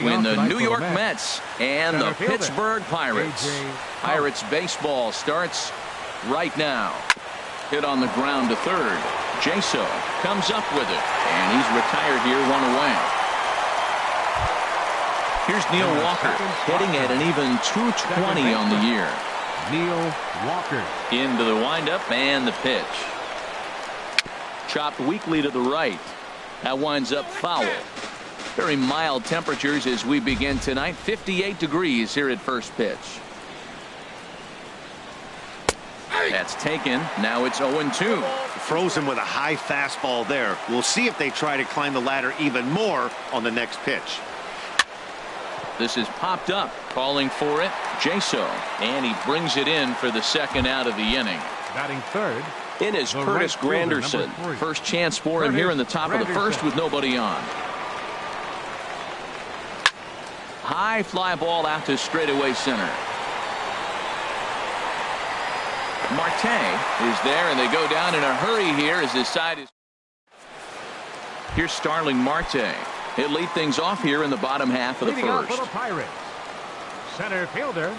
When the New York Mets and the Pittsburgh Pirates. Pirates baseball starts right now. Hit on the ground to third. Jaso comes up with it, and he's retired here, one away. Here's Neil Walker hitting at an even .220 on the year. Neil Walker into the windup and the pitch. Chopped weakly to the right. That winds up foul. Very mild temperatures as we begin tonight. 58 degrees here at first pitch. That's taken. Now it's 0-2. Frozen with a high fastball there. We'll see if they try to climb the ladder even more on the next pitch. This is popped up, calling for it. Jaso, and he brings it in for the second out of the inning. Batting third. It is Curtis Granderson. First chance for him here in the top of the first with nobody on. High fly ball out to straightaway center. Marte is there, and they go down in a hurry here as his side is. Here's Starling Marte. He'll lead things off here in the bottom half of the first. For the Pirates. Center fielder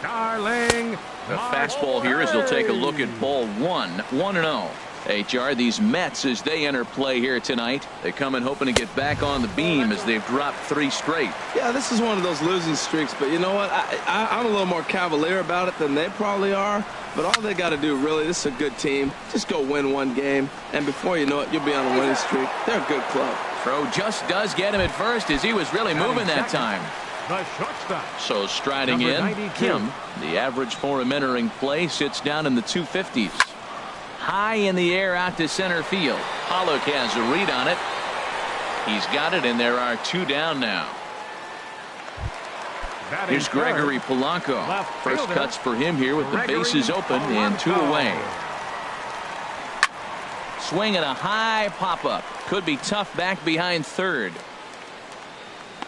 Starling. The fastball here as they'll take a look at ball one. 1-0. HR, these Mets, as they enter play here tonight, they come in hoping to get back on the beam as they've dropped 3 straight. Yeah, this is one of those losing streaks, but you know what? I'm a little more cavalier about it than they probably are, but all they got to do, really, this is a good team. Just go win one game, and before you know it, you'll be on a winning streak. They're a good club. Throw just does get him at first as he was really moving that time. The shortstop. So striding in, 92. Kim. The average for him entering play sits down in the 250s. High in the air out to center field. Pollock has a read on it. He's got it, and there are 2 down now. Here's Gregory Polanco. First cuts for him here with the bases open and 2 away. Swing and a high pop-up. Could be tough back behind third.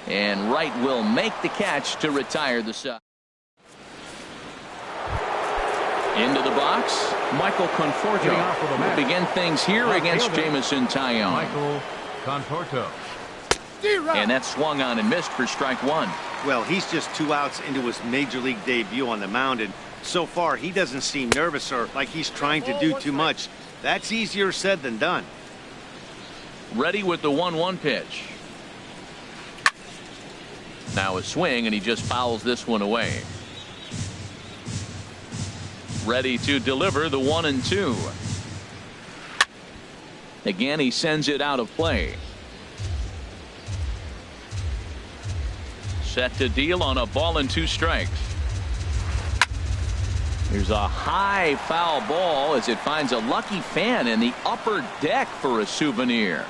And Wright will make the catch to retire the side. Into the box, Michael Conforto will begin things here against Jameson Taillon. Michael Conforto. And that swung on and missed for strike 1. Well, he's just 2 outs into his major league debut on the mound, and so far he doesn't seem nervous or like he's trying to do too much. That's easier said than done. Ready with the 1-1 pitch. Now a swing, and he just fouls this one away. Ready to deliver the 1-2. Again, he sends it out of play. Set to deal on a ball and 2 strikes. There's a high foul ball as it finds a lucky fan in the upper deck for a souvenir.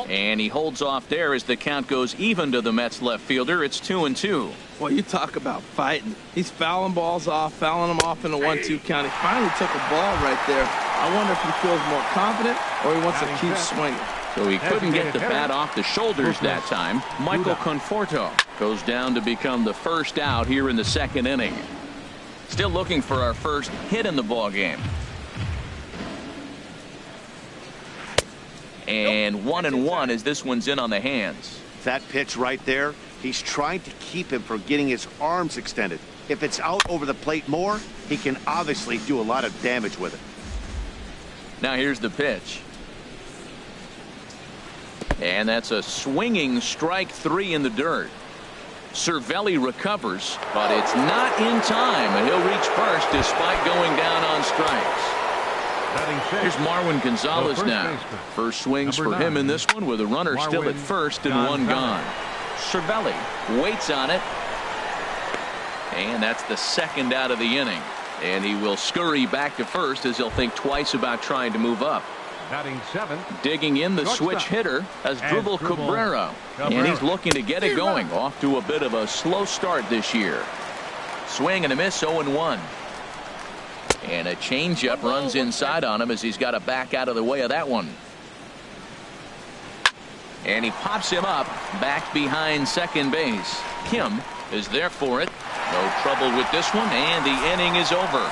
And he holds off there as the count goes even to the Mets left fielder. It's 2-2. Well, you talk about fighting. He's fouling balls off, fouling them off in the 1-2 count. He finally took a ball right there. I wonder if he feels more confident or he wants to keep swinging. So he couldn't get the bat off the shoulders that time. Michael Conforto goes down to become the first out here in the second inning. Still looking for our first hit in the ball game. And 1-1 as this one's in on the hands. That pitch right there, he's trying to keep him from getting his arms extended. If it's out over the plate more, he can obviously do a lot of damage with it. Now here's the pitch. And that's a swinging strike 3 in the dirt. Cervelli recovers, but it's not in time, and he'll reach first despite going down on strikes. Here's Marwin Gonzalez now. First swings for him in this one with a runner still at first and 1 gone. Cervelli waits on it. And that's the second out of the inning. And he will scurry back to first as he'll think twice about trying to move up. Batting 7. Digging in the switch hitter as Dribble Cabrera. And he's looking to get it going. Off to a bit of a slow start this year. Swing and a miss, 0-1. And a changeup runs inside on him as he's got to back out of the way of that one. And he pops him up back behind second base. Kim is there for it. No trouble with this one, and the inning is over.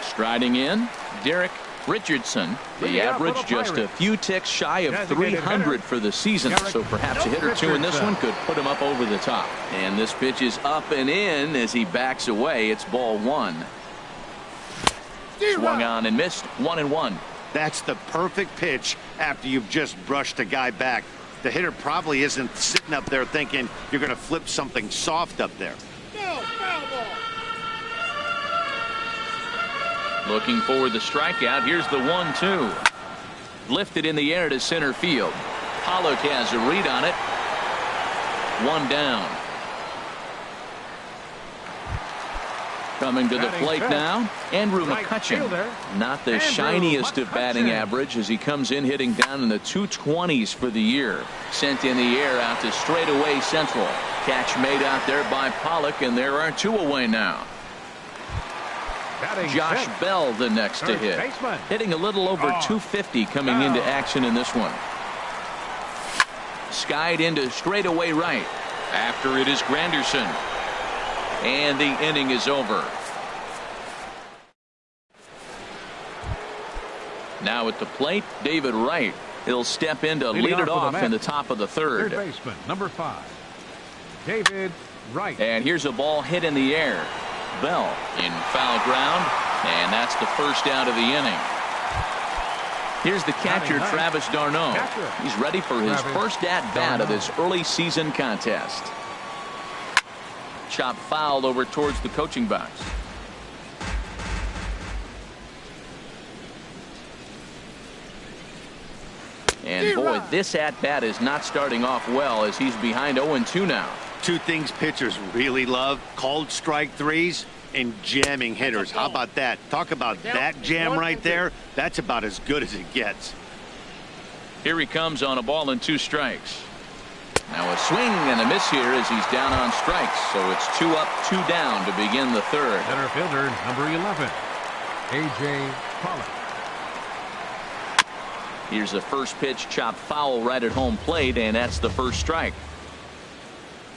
Striding in, Derek Richardson, the Leading up for average the just a Pirates. few ticks shy of Designated 300 hitter, for the season, Eric so perhaps a hit or two in this Richardson. one could put him up over the top. And this pitch is up and in as he backs away. It's ball one. Swung on and missed. 1-1. That's the perfect pitch after you've just brushed a guy back. The hitter probably isn't sitting up there thinking you're going to flip something soft up there. Looking for the strikeout. Here's the 1-2. Lifted in the air to center field. Pollock has a read on it. One down. Coming to the Batting plate fifth. now, Andrew Right McCutcheon. fielder, Not the Andrew shiniest of batting McCutcheon. average as he comes in hitting down in the 220s for the year. Sent in the air out to straightaway central. Catch made out there by Pollock, and there are two away now. Batting Josh fifth. Bell the next to Third hit. baseman. Hitting a little over Oh. 250 coming Bell. into action in this one. Skied into straightaway right. After it is Granderson. And the inning is over. Now at the plate, David Wright. He'll step in to Leading lead it off for the off in the Mets. top of the Third third. baseman, number 5, David Wright. And here's a ball hit in the air. Bell in foul ground, and that's the first out of the inning. Here's the catcher, Batting Travis d'Arnaud. Catcher. He's ready for his Travis first at-bat of d'Arnaud. this early season contest. Chop foul over towards the coaching box. And boy, this at-bat is not starting off well as he's behind 0-2 now. Two things pitchers really love: called strike threes and jamming hitters. How about that? Talk about that jam right there. That's about as good as it gets. Here he comes on a ball and 2 strikes. Now a swing and a miss here as he's down on strikes. So it's 2 up, 2 down to begin the third. Center fielder, number 11, A.J. Pollock. Here's the first pitch, chopped foul right at home plate, and that's the first strike.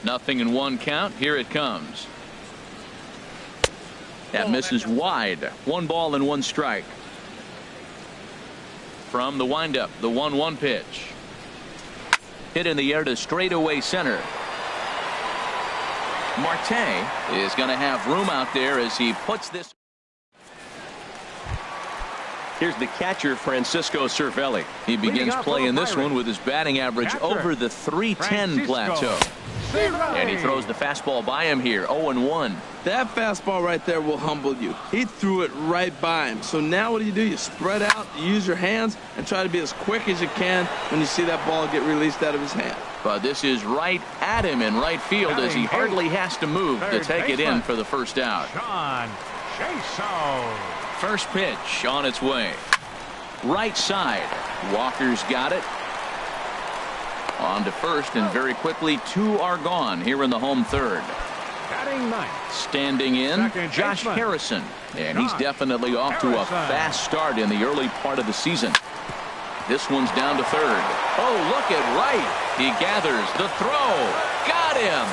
Nothing in 1 count. Here it comes. That misses wide. 1 ball and 1 strike. From the windup, the 1-1 pitch. Hit in the air to straightaway center. Marte is going to have room out there as he puts this. Here's the catcher, Francisco Cervelli. He begins off for playing the this one Pirates. with his batting average Catcher, over the 310 plateau. And he throws the fastball by him here. 0-1. That fastball right there will humble you. He threw it right by him. So now what do? You spread out, you use your hands, and try to be as quick as you can when you see that ball get released out of his hand. But this is right at him in right field as he Batting hardly eighth. has to move to Third take it in baseman. for the first out. Sean Chaso. First pitch on its way. Right side. Walker's got it. On to first, and very quickly 2 are gone here in the home third. Batting ninth. Standing in, Second Josh baseman. Harrison. And he's Josh definitely off to a Harrison. fast start in the early part of the season. This one's down to third. Oh, look at right. He gathers the throw. Got him.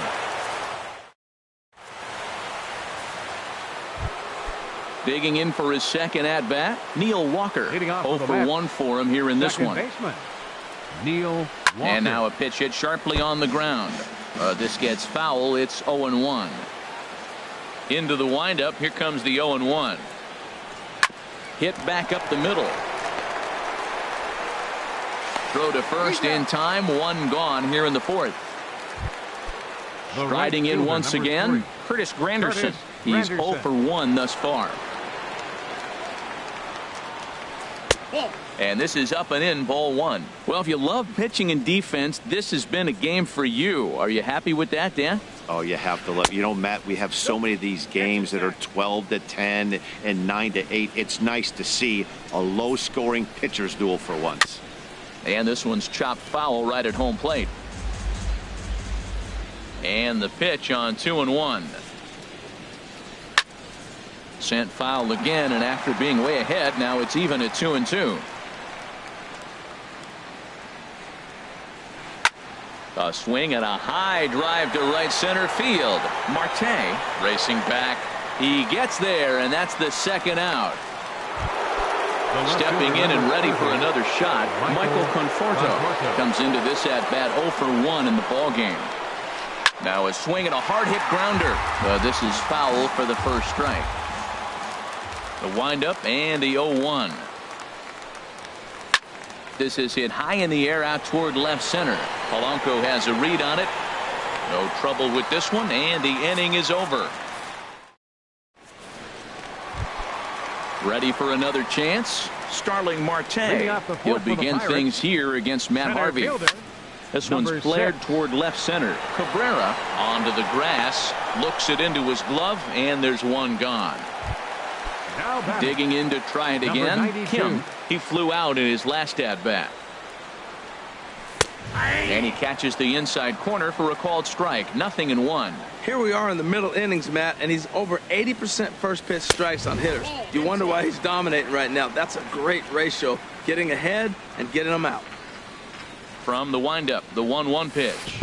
Digging in for his second at-bat, Neil Walker. Leading off 0 for the for Mets. 1 for him here in this Second one. baseman, Neil Walker. And now a pitch hit sharply on the ground. This gets foul. It's 0-1. Into the windup. Here comes the 0-1. Hit back up the middle. Throw to first in time. 1 gone here in the fourth. The right Riding in fielder, once number again, 3. Curtis Granderson. Curtis He's 0 Granderson. for 1 thus far. And this is up and in, ball 1. Well, if you love pitching and defense, this has been a game for you. Are you happy with that, Dan? Oh, you have to love. You know, Matt, we have so many of these games that are 12-10 and 9-8. It's nice to see a low-scoring pitcher's duel for once. And this one's chopped foul right at home plate. And the pitch on 2-1. Sent foul again, and after being way ahead, now it's even at 2-2. A swing and a high drive to right center field. Marte racing back. He gets there, and that's the second out. Stepping in and ready for another shot, Michael Conforto comes into this at-bat 0 for 1 in the ballgame. Now a swing and a hard-hit grounder. This is foul for the first strike. The windup and the 0-1. This is hit high in the air out toward left center. Polanco has a read on it. No trouble with this one, and the inning is over. Ready for another chance? Starling Marte. He'll begin things here against Matt Harvey. This one's flared toward left center. Cabrera onto the grass, looks it into his glove, and there's one gone. Digging in to try it again. Kim, he flew out in his last at-bat. And he catches the inside corner for a called strike. 0-1. Here we are in the middle innings, Matt, and he's over 80% first pitch strikes on hitters. You wonder why he's dominating right now. That's a great ratio, getting ahead and getting them out. From the windup, the 1-1 pitch.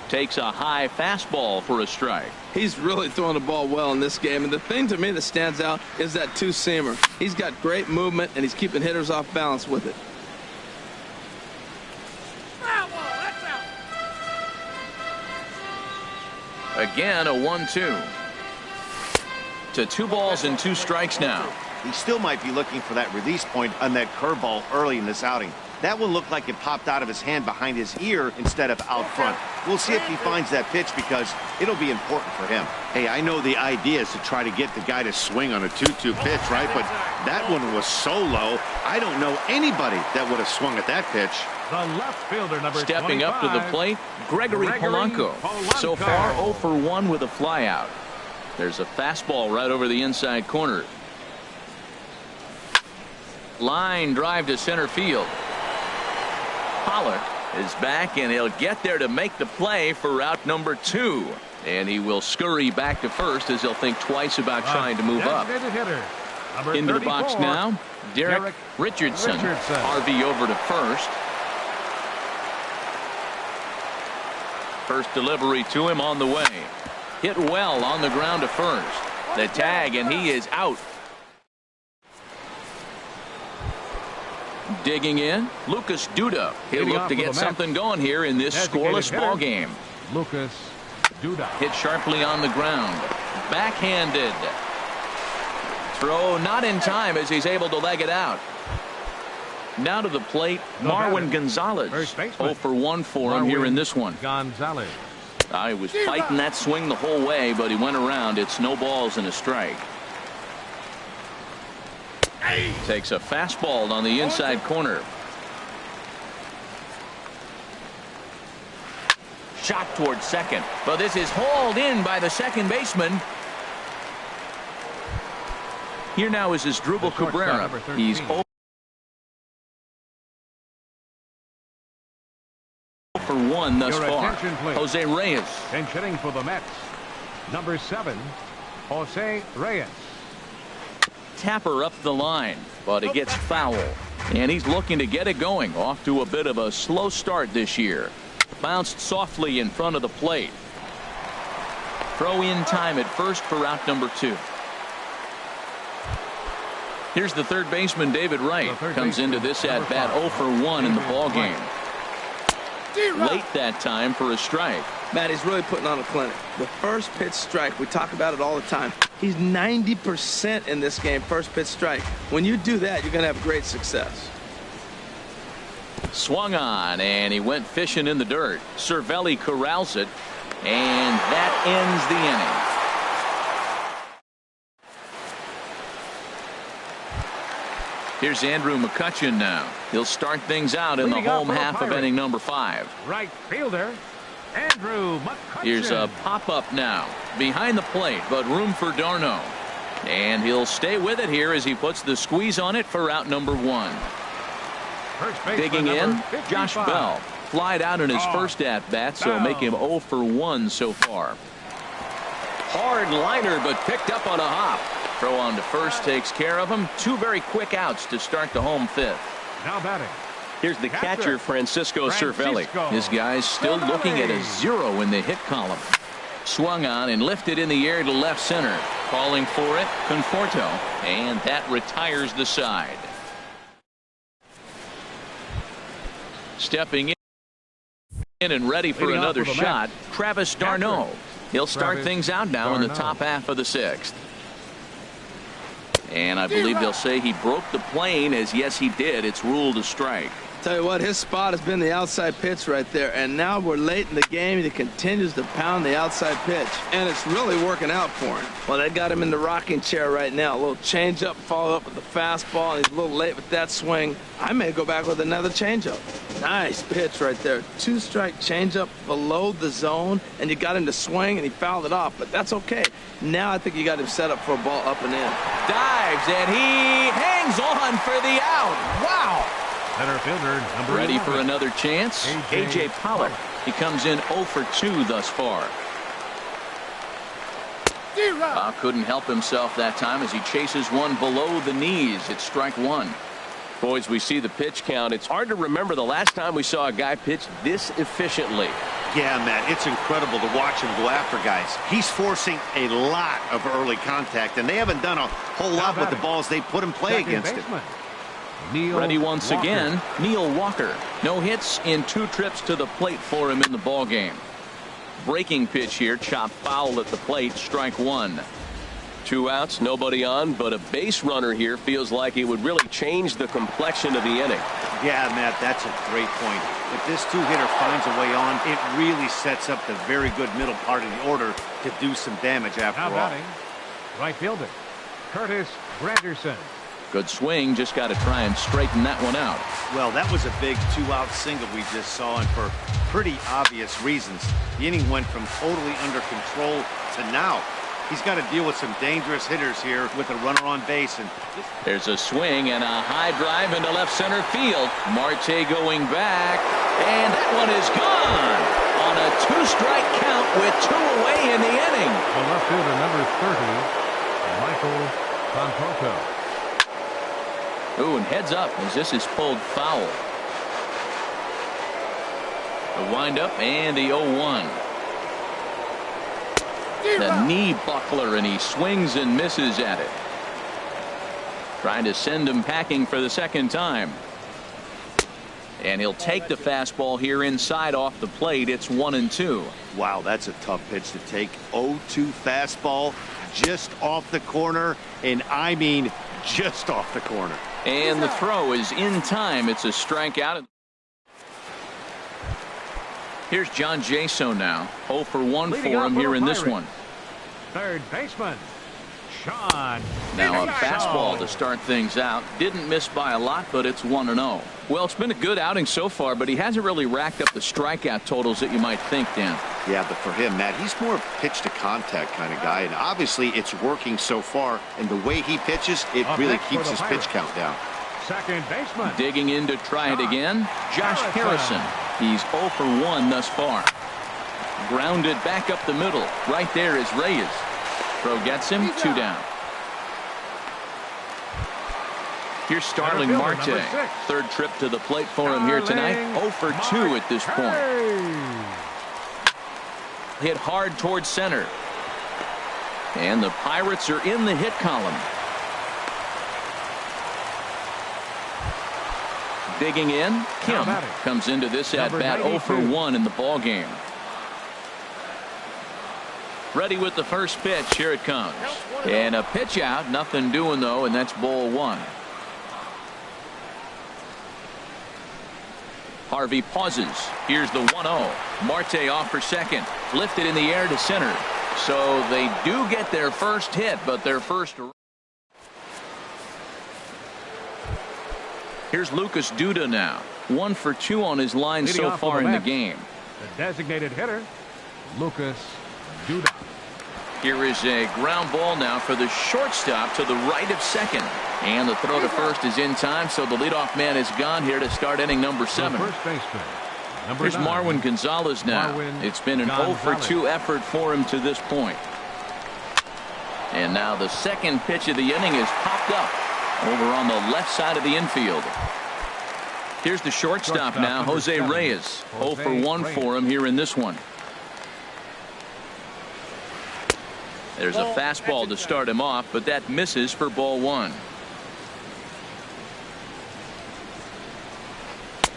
Takes a high fastball for a strike. He's really throwing the ball well in this game, and the thing to me that stands out is that two-seamer. He's got great movement, and he's keeping hitters off balance with it. Again, a 1-2. To 2 balls and 2 strikes now. He still might be looking for that release point on that curveball early in this outing. That one looked like it popped out of his hand behind his ear instead of out front. We'll see if he finds that pitch because it'll be important for him. Hey, I know the idea is to try to get the guy to swing on a 2-2 pitch, right? But that one was so low, I don't know anybody that would have swung at that pitch. The left fielder, number Stepping 25, up to the plate, Gregory Polanco. So far, 0 for 1 with a flyout. There's a fastball right over the inside corner. Line drive to center field. Pollock is back, and he'll get there to make the play for route number 2. And he will scurry back to first as he'll think twice about trying to move up. Into the box now, Derek Richardson. RV over to first. First delivery to him on the way. Hit well on the ground to first. The tag, and he is out. Digging in, Lucas Duda. He'll look to get something going here in this scoreless ball game. Lucas Duda. Hit sharply on the ground. Backhanded. Throw not in time as he's able to leg it out. Now to the plate, Marwin Gonzalez. 0 for 1 for him here in this one. Gonzalez. He was fighting that swing the whole way, but he went around. It's no balls and a strike. Takes a fastball on the inside corner. Shot towards second, but this is hauled in by the second baseman. Here now is Asdrubal Cabrera. He's 0 for 1 thus far. Jose Reyes. Pinch hitting for the Mets. Number 7, Jose Reyes. Tapper up the line, but it gets foul. And he's looking to get it going. Off to a bit of a slow start this year. Bounced softly in front of the plate. Throw in time at first for out number 2. Here's the third baseman, David Wright. Comes into this at bat 0 for 1 in the ballgame. Late that time for a strike. Matt, he's really putting on a clinic. The first pitch strike, we talk about it all the time. He's 90% in this game, first pitch strike. When you do that, you're going to have great success. Swung on, and he went fishing in the dirt. Cervelli corrals it, and that ends the inning. Here's Andrew McCutchen now. He'll start things out in the home half of inning number 5. Right fielder, Andrew McCutchen. Here's a pop-up now. Behind the plate, but room for Darno. And he'll stay with it here as he puts the squeeze on it for out number 1. Digging in, Josh Bell. Flied out in his first at-bat, so make him 0 for 1 so far. Hard liner, but picked up on a hop. Throw on to first takes care of him. 2 very quick outs to start the home 5th. Now batting. Here's the catcher, Francisco Cervelli. His guy's still looking at a 0 in the hit column. Swung on and lifted in the air to left center. Calling for it, Conforto, and that retires the side. Stepping in and ready for another shot, Travis d'Arnaud. He'll start things out now in the top half of the sixth. And I believe they'll say he broke the plane, as yes he did. It's ruled a strike. Tell you what, his spot has been the outside pitch right there, and now we're late in the game and he continues to pound the outside pitch, and it's really working out for him. Well, they got him in the rocking chair right now. A little changeup, follow up with the fastball, and he's a little late with that swing. I may go back with another changeup. Nice pitch right there. 2-strike changeup below the zone, and you got him to swing, and he fouled it off, but that's okay. Now I think you got him set up for a ball up and in. Dives, and he hangs on for the out. Wow. Center fielder, number Ready 11. for another chance? A.J. Pollock. He comes in 0 for 2 thus far. Couldn't help himself that time as he chases one below the knees. It's strike one. Boys, we see the pitch count. It's hard to remember the last time we saw a guy pitch this efficiently. Yeah, Matt, it's incredible to watch him go after guys. He's forcing a lot of early contact, and they haven't done a whole lot with the balls they put in play against him. Ready once again, Neil Walker. No hits in 2 trips to the plate for him in the ball game. Breaking pitch here, chopped foul at the plate, strike one. 2 outs, nobody on, but a base runner here feels like it would really change the complexion of the inning. Yeah, Matt, that's a great point. If this 2-hitter finds a way on, it really sets up the very good middle part of the order to do some damage after all. Batting, right fielder, Curtis Granderson. Good swing, just got to try and straighten that one out. Well, that was a big 2-out single we just saw, and for pretty obvious reasons. The inning went from totally under control to now. He's got to deal with some dangerous hitters here with a runner on base. And there's a swing and a high drive into left center field. Marte going back, and that one is gone on a 2-strike count with 2 away in the inning. The left fielder, number 30, Michael Conforto. Ooh, and heads up as this is pulled foul. The windup and the 0-1. The knee buckler, and he swings and misses at it. Trying to send him packing for the second time. And he'll take the fastball here inside off the plate. It's 1-2. Wow, that's a tough pitch to take. 0-2 fastball just off the corner, and I mean just off the corner. And the throw is in time. It's a strikeout. Here's John Jaso now. 0 for 1 for him here in this one. Third baseman, Sean. Now a fastball to start things out. Didn't miss by a lot, but it's 1-0. Well, it's been a good outing so far, but he hasn't really racked up the strikeout totals that you might think, Dan. Yeah, but for him, Matt, he's more pitch to contact kind of guy, and obviously it's working so far, and the way he pitches, it really keeps his pitch count down. Second baseman. Digging in to try it again, Josh Harrison. He's 0 for 1 thus far. Grounded back up the middle. Right there is Reyes. Throw gets him, 2 down. Here's Starling Marte. 3rd trip to the plate for him here tonight. 0 for 2 at this point. Hit hard towards center. And the Pirates are in the hit column. Digging in, Kim comes into this at-bat 0 for 1 in the ball game. Ready with the first pitch. Here it comes. And a pitch out. Nothing doing, though, and that's ball 1. Harvey pauses. Here's the 1-0. Marte off for second. Lifted in the air to center. So they do get their first hit, but their first. Here's Lucas Duda now. 1 for 2 on his line so far in the game. The designated hitter, Lucas Duda. Here is a ground ball now for the shortstop to the right of second. And the throw to first is in time, so the leadoff man is gone here to start inning number 7. First baseman, Here's Marwin Gonzalez now. It's been an 0 for 2 effort for him to this point. And now the second pitch of the inning is popped up over on the left side of the infield. Here's the shortstop now, Jose Reyes. 0 for 1 for him here in this one. There's a fastball to start him off, but that misses for ball 1.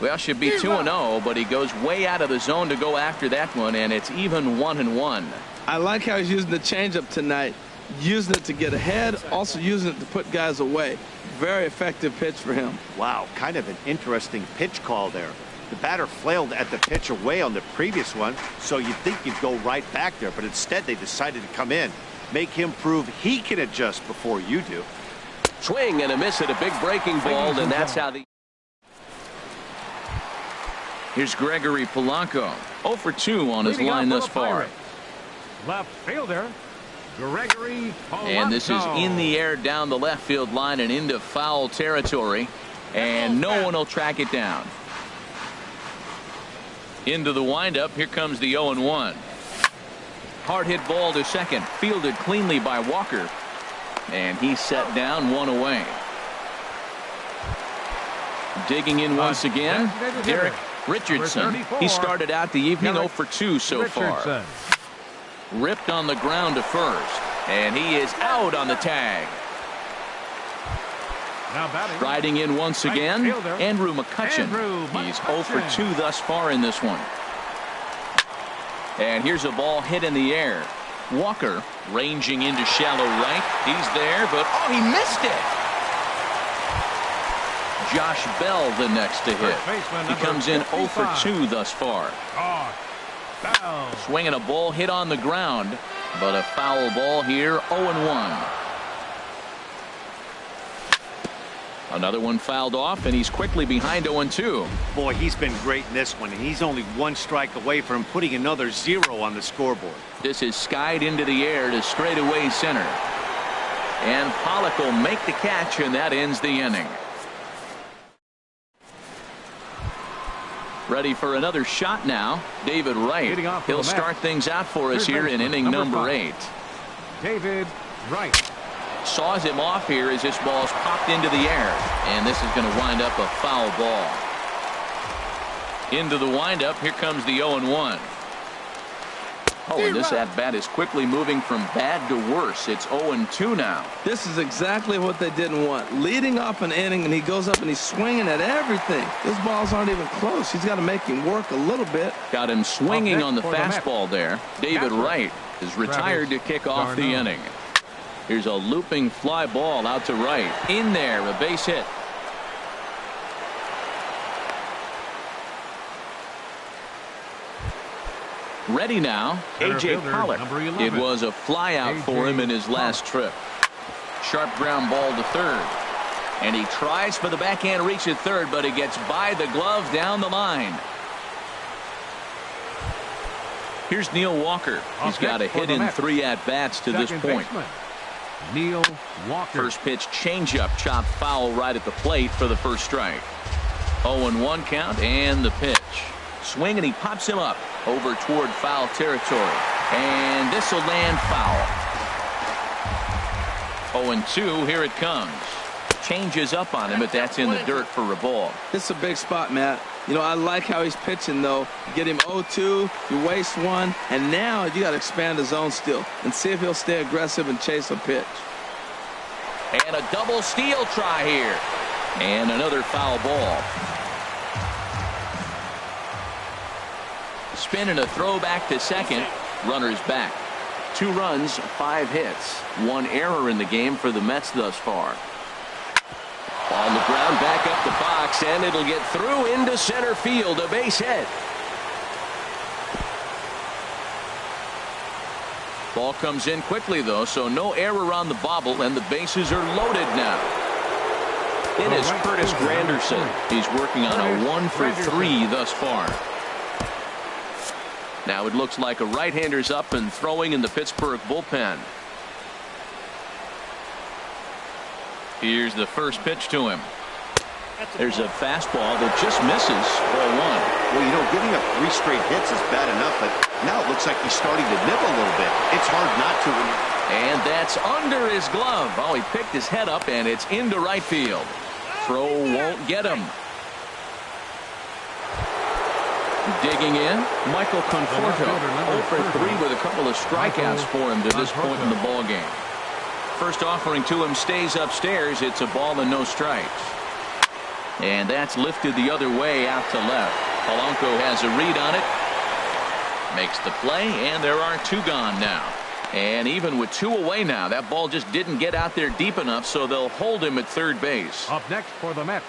Well, should be 2-0, but he goes way out of the zone to go after that one, and it's even 1-1. I like how he's using the changeup tonight, using it to get ahead, also using it to put guys away. Very effective pitch for him. Wow, kind of an interesting pitch call there. The batter flailed at the pitch away on the previous one, so you'd think you'd go right back there, but instead they decided to come in. Make him prove he can adjust before you do. Swing and a miss at a big breaking ball, and that's how the... Here's Gregory Polanco, 0 for 2 on his line thus far. Left fielder, Gregory Polanco. And this is in the air down the left field line and into foul territory, and no one will track it down. Into the windup, here comes the 0-1. Hard hit ball to second, fielded cleanly by Walker, and he's set down, one away. Digging in once again, Derek Richardson. He started out the evening 0 for 2 so far. Ripped on the ground to first, and he is out on the tag. Riding in once again, Andrew McCutcheon. He's 0 for 2 thus far in this one. And here's a ball hit in the air. Walker ranging into shallow right. He's there, but oh, he missed it. Josh Bell the next to hit. He comes in 0 for 2 thus far. Swinging a ball hit on the ground, but a foul ball here, 0-1. Another one fouled off, and he's quickly behind 0-2. Boy, he's been great in this one, and he's only one strike away from putting another 0 on the scoreboard. This is skied into the air to straightaway center. And Pollock will make the catch, and that ends the inning. Ready for another shot now, David Wright. He'll start things out for us here in inning number 8. David Wright. Saws him off here as this ball's popped into the air, and this is going to wind up a foul ball. Into the windup, here comes the 0-1. Oh, and this at-bat is quickly moving from bad to worse. It's 0-2 now. This is exactly what they didn't want. Leading off an inning, and he goes up and he's swinging at everything. Those balls aren't even close. He's got to make him work a little bit. Got him swinging on the fastball there. David Wright is retired to kick off the inning. Here's a looping fly ball out to right. In there, a base hit. Ready now, A.J. Pollock. It was a fly out for him in his last trip. Sharp ground ball to third. And he tries for the backhand reach at third, but it gets by the glove down the line. Here's Neil Walker. He's got a hit in 3 at-bats to this point. Neil Walker. First pitch changeup chopped foul right at the plate for the first strike. 0-1 count and the pitch. Swing and he pops him up over toward foul territory. And this will land foul. 0-2, here it comes. Changes up on him, but that's in the dirt for a ball. It's a big spot, Matt. You know, I like how he's pitching, though. You get him 0-2, you waste one, and now you got to expand the zone still and see if he'll stay aggressive and chase a pitch. And a double steal try here. And another foul ball. Spin and a throw back to second. Runners back. 2 runs, 5 hits. 1 error in the game for the Mets thus far. On the ground, back up the box, and it'll get through into center field. A base hit. Ball comes in quickly, though, so no error on the bobble, and the bases are loaded now. It is Curtis Granderson. He's working on a 1 for 3 thus far. Now it looks like a right-hander's up and throwing in the Pittsburgh bullpen. Here's the first pitch to him. There's a fastball that just misses. Ball 1. Well, you know, giving up 3 straight hits is bad enough, but now it looks like he's starting to nibble a little bit. It's hard not to. And that's under his glove. Oh, he picked his head up, and it's into right field. Throw won't get him. Digging in, Michael Conforto. 0 for 3 with a couple of strikeouts for him to this point in the ball game. First offering to him stays upstairs. It's a ball and no strikes. And that's lifted the other way out to left. Polanco has a read on it. Makes the play, and there are 2 gone now. And even with 2 away now, that ball just didn't get out there deep enough, so they'll hold him at third base. Up next for the Mets.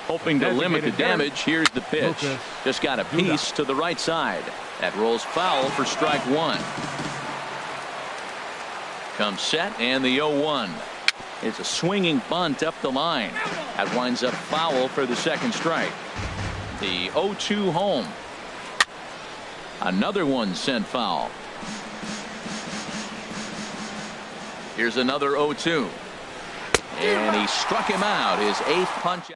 Hoping to limit the damage, here's the pitch. Just got a piece to the right side. That rolls foul for strike 1. Comes set, and the 0-1. It's a swinging bunt up the line. That winds up foul for the second strike. The 0-2 home. Another one sent foul. Here's another 0-2. And he struck him out, his 8th punch.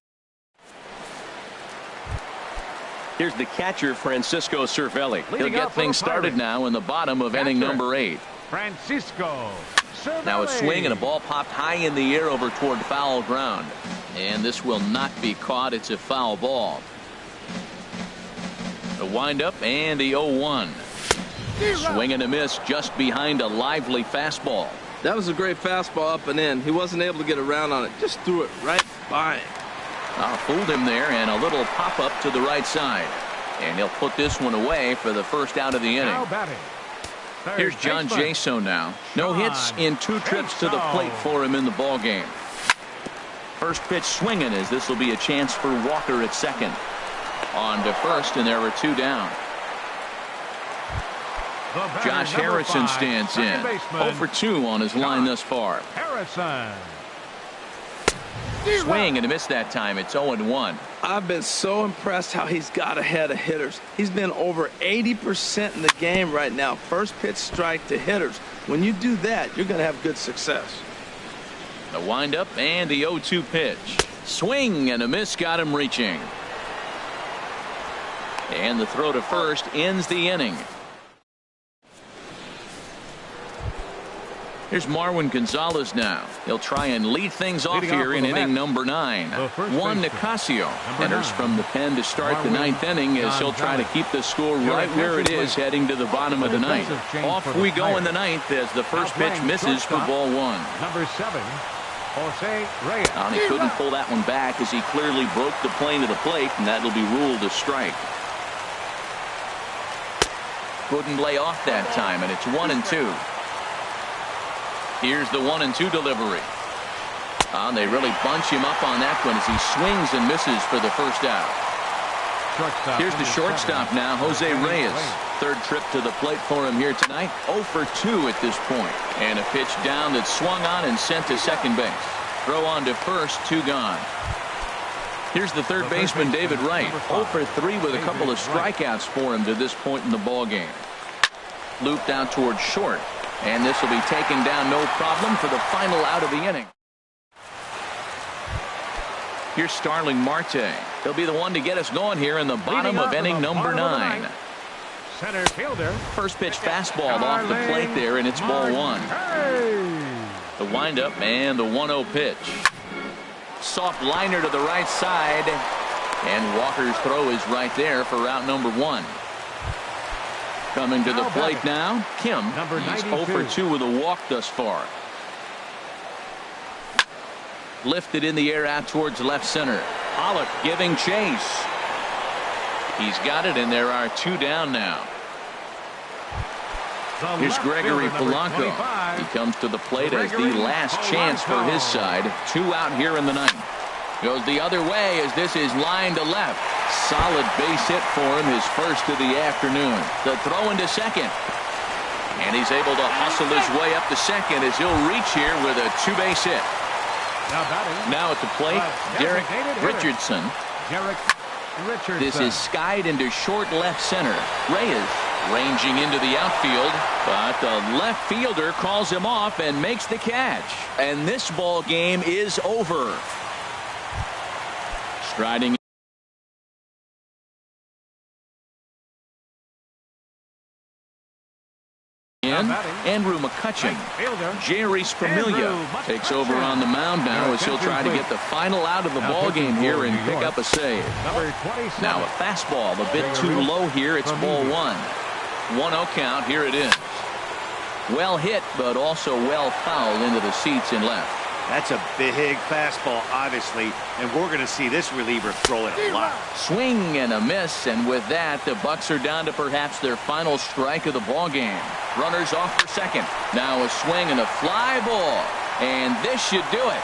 Here's the catcher, Francisco Cervelli. He'll get things started now in the bottom of inning number 8. Francisco Cervelli. Now a swing and a ball popped high in the air over toward foul ground. And this will not be caught. It's a foul ball. The windup and the 0-1. Swing and a miss just behind a lively fastball. That was a great fastball up and in. He wasn't able to get around on it. Just threw it right by him. Fooled him there, and a little pop-up to the right side. And he'll put this one away for the first out of the inning. Here's John Jaso now. No hits in 2 trips to the plate for him in the ball game. First pitch swinging, as this will be a chance for Walker at second. On to first, and there are 2 down. Josh Harrison stands in. 0 for 2 on his line thus far. Harrison. Swing and a miss that time. It's 0-1. I've been so impressed how he's got ahead of hitters. He's been over 80% in the game right now. First pitch strike to hitters. When you do that, you're going to have good success. The windup and the 0-2 pitch. Swing and a miss got him reaching. And the throw to first ends the inning. Here's Marwin Gonzalez now. He'll try and lead things off here in inning number 9. Juan Nicasio enters from the pen to start the 9th inning, as he'll try to keep the score right where it is heading to the bottom of the 9th. Off we go in the 9th as the first pitch misses for ball 1. Number 7, Jose Reyes. He couldn't pull that one back as he clearly broke the plane of the plate, and that'll be ruled a strike. Couldn't lay off that time, and it's 1-2. Here's the 1-2 delivery. They really bunch him up on that one as he swings and misses for the first out. Here's the shortstop now, Jose Reyes. Third trip to the plate for him here tonight. 0 for 2 at this point. And a pitch down that swung on and sent to second base. Throw on to first, 2 gone. Here's the third baseman, David Wright. 0 for 3 with a couple of strikeouts for him to this point in the ball game. Looped out towards short. And this will be taken down no problem for the final out of the inning. Here's Starling Marte. He'll be the one to get us going here in the bottom of inning number 9. Center fielder. First pitch fastball off the plate there, and it's ball 1. The windup and the 1-0 pitch. Soft liner to the right side. And Walker's throw is right there for route number 1. Coming to the plate now, Kim. He's 0 for 2 with a walk thus far. Lifted in the air out towards left center. Pollock giving chase. He's got it, and there are 2 down now. Here's Gregory Polanco. He comes to the plate as the last chance for his side. 2 out here in the 9th. Goes the other way as this is lined to left. Solid base hit for him, his first of the afternoon. The throw into second. And he's able to hustle his way up to second as he'll reach here with a 2-base hit. Now at the plate, Derek Richardson. This is skied into short left center. Reyes ranging into the outfield, but the left fielder calls him off and makes the catch. And this ball game is over. Striding in, Andrew McCutcheon. Jerry Spramilia takes over on the mound now as he'll try to get the final out of the ball game here and pick up a save. Now a fastball a bit too low here. It's ball 1. 1-0 count. Here it is. Well hit, but also well fouled into the seats in left. That's a big fastball, obviously, and we're going to see this reliever throw it a lot. Swing and a miss, and with that, the Bucks are down to perhaps their final strike of the ball game. Runners off for second. Now a swing and a fly ball, and this should do it.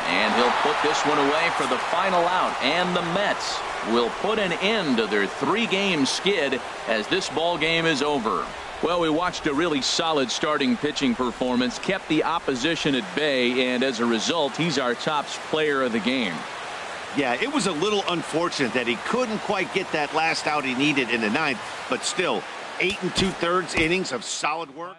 And he'll put this one away for the final out, and the Mets will put an end to their 3-game skid as this ball game is over. Well, we watched a really solid starting pitching performance, kept the opposition at bay, and as a result, he's our top player of the game. Yeah, it was a little unfortunate that he couldn't quite get that last out he needed in the 9th, but still, 8 2/3 innings of solid work.